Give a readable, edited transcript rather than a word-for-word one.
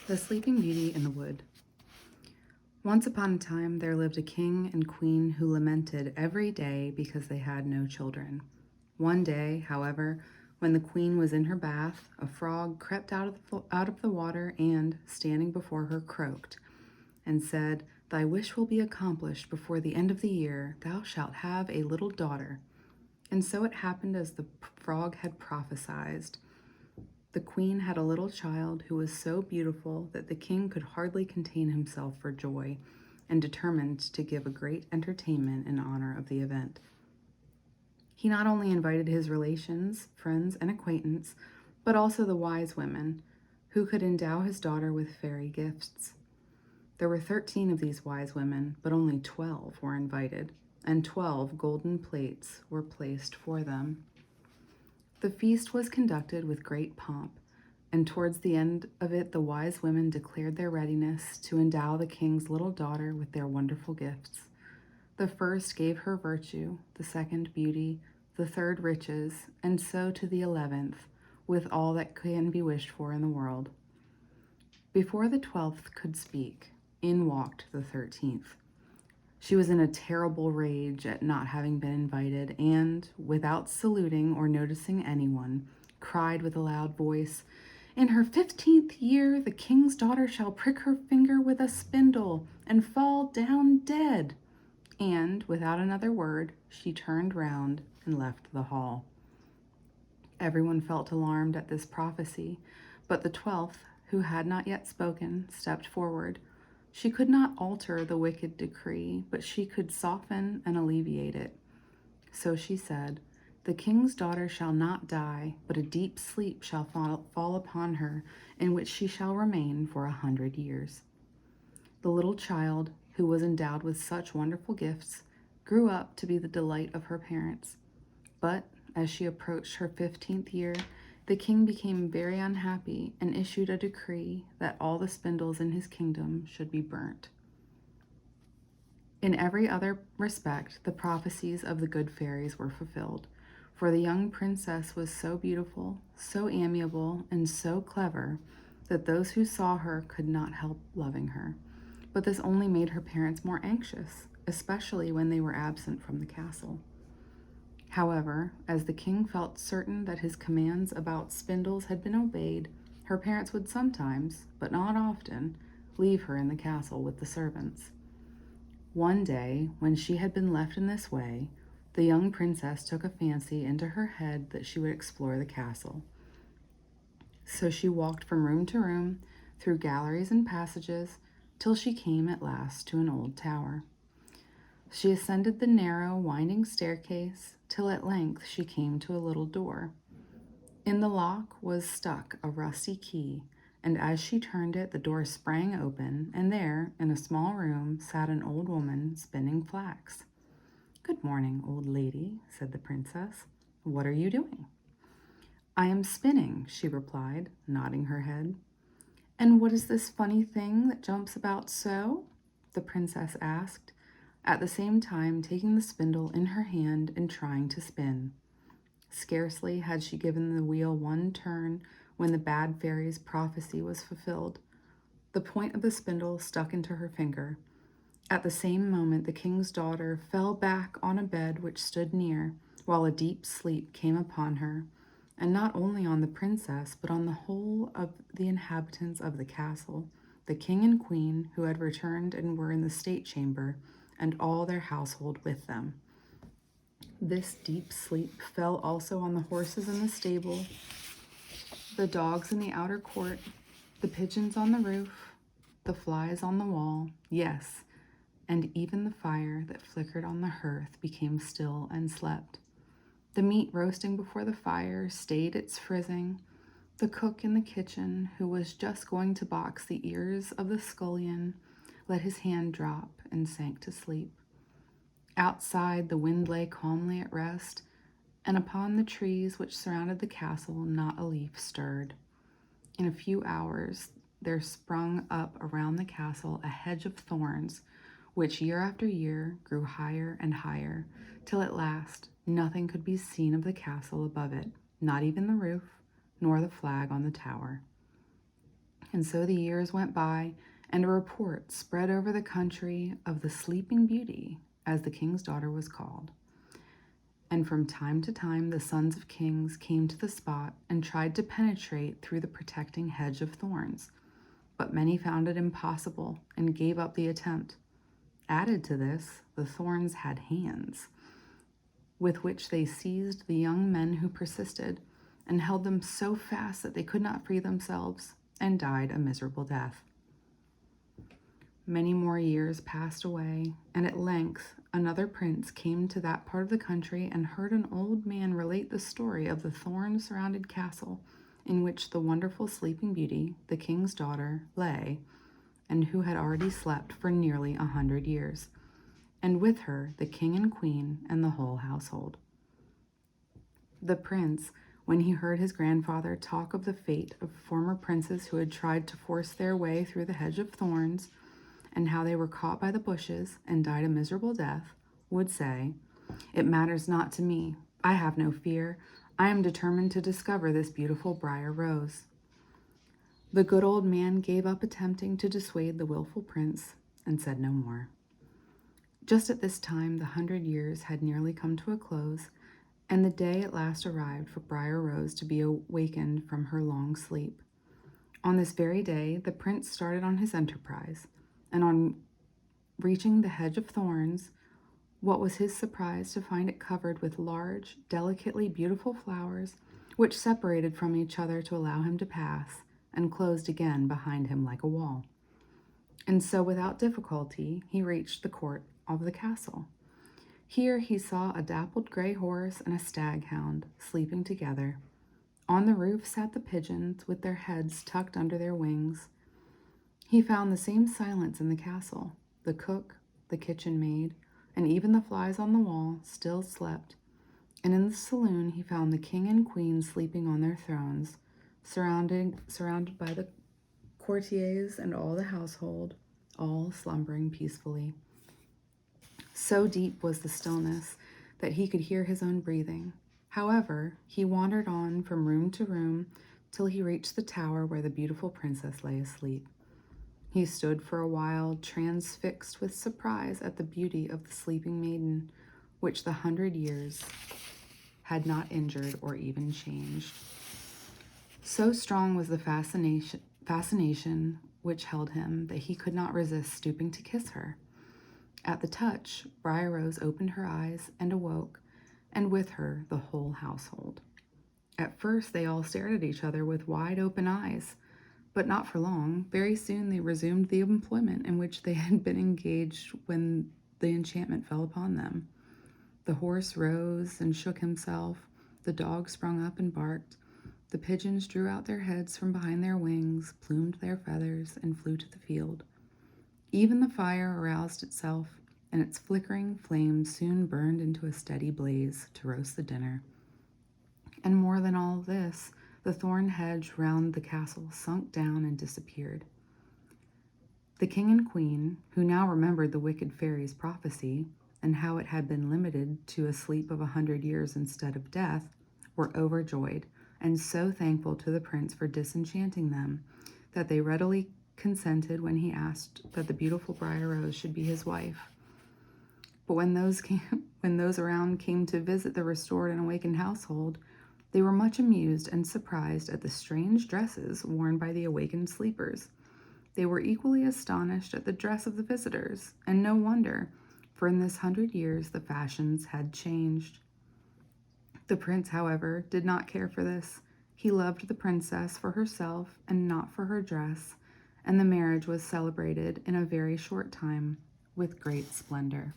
The Sleeping Beauty in the Wood. Once upon a time, there lived a king and queen who lamented every day because they had no children. One day, however, when the queen was in her bath, a frog crept out of the water and, standing before her, croaked and said, "Thy wish will be accomplished before the end of the year. Thou shalt have a little daughter." And so it happened as the frog had prophesied. The queen had a little child who was so beautiful that the king could hardly contain himself for joy, and determined to give a great entertainment in honor of the event. He not only invited his relations, friends, and acquaintance, but also the wise women, who could endow his daughter with fairy gifts. There were 13 of these wise women, but only 12 were invited, and 12 golden plates were placed for them. The feast was conducted with great pomp, and towards the end of it the wise women declared their readiness to endow the king's little daughter with their wonderful gifts. The first gave her virtue, the second beauty, the third riches, and so to the 11th, with all that can be wished for in the world. Before the 12th could speak, in walked the 13th. She was in a terrible rage at not having been invited, and, without saluting or noticing anyone, cried with a loud voice, "In her 15th year the king's daughter shall prick her finger with a spindle and fall down dead." And, without another word, she turned round and left the hall. Everyone felt alarmed at this prophecy, but the 12th, who had not yet spoken, stepped forward. She could not alter the wicked decree, but she could soften and alleviate it. So she said, "The king's daughter shall not die, but a deep sleep shall fall upon her, in which she shall remain for 100 years." The little child, who was endowed with such wonderful gifts, grew up to be the delight of her parents. But as she approached her 15th year, the king became very unhappy and issued a decree that all the spindles in his kingdom should be burnt. In every other respect, the prophecies of the good fairies were fulfilled, for the young princess was so beautiful, so amiable, and so clever that those who saw her could not help loving her. But this only made her parents more anxious, especially when they were absent from the castle. However, as the king felt certain that his commands about spindles had been obeyed, her parents would sometimes, but not often, leave her in the castle with the servants. One day, when she had been left in this way, the young princess took a fancy into her head that she would explore the castle. So she walked from room to room, through galleries and passages, till she came at last to an old tower. She ascended the narrow, winding staircase, till at length she came to a little door. In the lock was stuck a rusty key, and as she turned it, the door sprang open, and there, in a small room, sat an old woman spinning flax. "Good morning, old lady," said the princess. "What are you doing?" "I am spinning," she replied, nodding her head. "And what is this funny thing that jumps about so?" the princess asked, at the same time taking the spindle in her hand and trying to spin. Scarcely had she given the wheel one turn when the bad fairy's prophecy was fulfilled. The point of the spindle stuck into her finger. At the same moment, the king's daughter fell back on a bed which stood near, while a deep sleep came upon her, and not only on the princess, but on the whole of the inhabitants of the castle, the king and queen, who had returned and were in the state chamber, and all their household with them. This deep sleep fell also on the horses in the stable, the dogs in the outer court, the pigeons on the roof, the flies on the wall, yes, and even the fire that flickered on the hearth became still and slept. The meat roasting before the fire stayed its frizzing. The cook in the kitchen, who was just going to box the ears of the scullion, let his hand drop and sank to sleep. Outside, the wind lay calmly at rest, and upon the trees which surrounded the castle not a leaf stirred. In a few hours, there sprung up around the castle a hedge of thorns, which year after year grew higher and higher, till at last nothing could be seen of the castle above it, not even the roof, nor the flag on the tower. And so the years went by, and a report spread over the country of the Sleeping Beauty, as the king's daughter was called. And from time to time the sons of kings came to the spot and tried to penetrate through the protecting hedge of thorns. But many found it impossible and gave up the attempt. Added to this, the thorns had hands, with which they seized the young men who persisted, and held them so fast that they could not free themselves, and died a miserable death. Many more years passed away, and at length another prince came to that part of the country and heard an old man relate the story of the thorn-surrounded castle in which the wonderful Sleeping Beauty, the king's daughter, lay, and who had already slept for nearly 100 years, and with her the king and queen and the whole household. The prince, when he heard his grandfather talk of the fate of former princes who had tried to force their way through the hedge of thorns, and how they were caught by the bushes and died a miserable death, would say, "It matters not to me. I have no fear. I am determined to discover this beautiful briar rose." The good old man gave up attempting to dissuade the willful prince and said no more. Just at this time, the 100 years had nearly come to a close, and the day at last arrived for Briar Rose to be awakened from her long sleep. On this very day, the prince started on his enterprise, and on reaching the hedge of thorns, what was his surprise to find it covered with large, delicately beautiful flowers, which separated from each other to allow him to pass, and closed again behind him like a wall. And so, without difficulty, he reached the court of the castle. Here he saw a dappled gray horse and a staghound sleeping together. On the roof sat the pigeons with their heads tucked under their wings. He found the same silence in the castle. The cook, the kitchen maid, and even the flies on the wall still slept. And in the saloon he found the king and queen sleeping on their thrones, surrounded by the courtiers and all the household, all slumbering peacefully. So deep was the stillness that he could hear his own breathing. However, he wandered on from room to room till he reached the tower where the beautiful princess lay asleep. He stood for a while, transfixed with surprise at the beauty of the sleeping maiden, which the 100 years had not injured or even changed. So strong was the fascination which held him that he could not resist stooping to kiss her. At the touch, Briar Rose opened her eyes and awoke, and with her the whole household. At first they all stared at each other with wide open eyes, but not for long. Very soon they resumed the employment in which they had been engaged when the enchantment fell upon them. The horse rose and shook himself, the dog sprung up and barked, the pigeons drew out their heads from behind their wings, plumed their feathers, and flew to the field. Even the fire aroused itself, and its flickering flames soon burned into a steady blaze to roast the dinner. And more than all this, the thorn hedge round the castle sunk down and disappeared. The king and queen, who now remembered the wicked fairy's prophecy, and how it had been limited to a sleep of 100 years instead of death, were overjoyed, and so thankful to the prince for disenchanting them, that they readily consented when he asked that the beautiful Briar Rose should be his wife. But when those around came to visit the restored and awakened household, they were much amused and surprised at the strange dresses worn by the awakened sleepers. They were equally astonished at the dress of the visitors, and no wonder, for in this 100 years the fashions had changed. The prince, however, did not care for this. He loved the princess for herself and not for her dress, and the marriage was celebrated in a very short time with great splendor.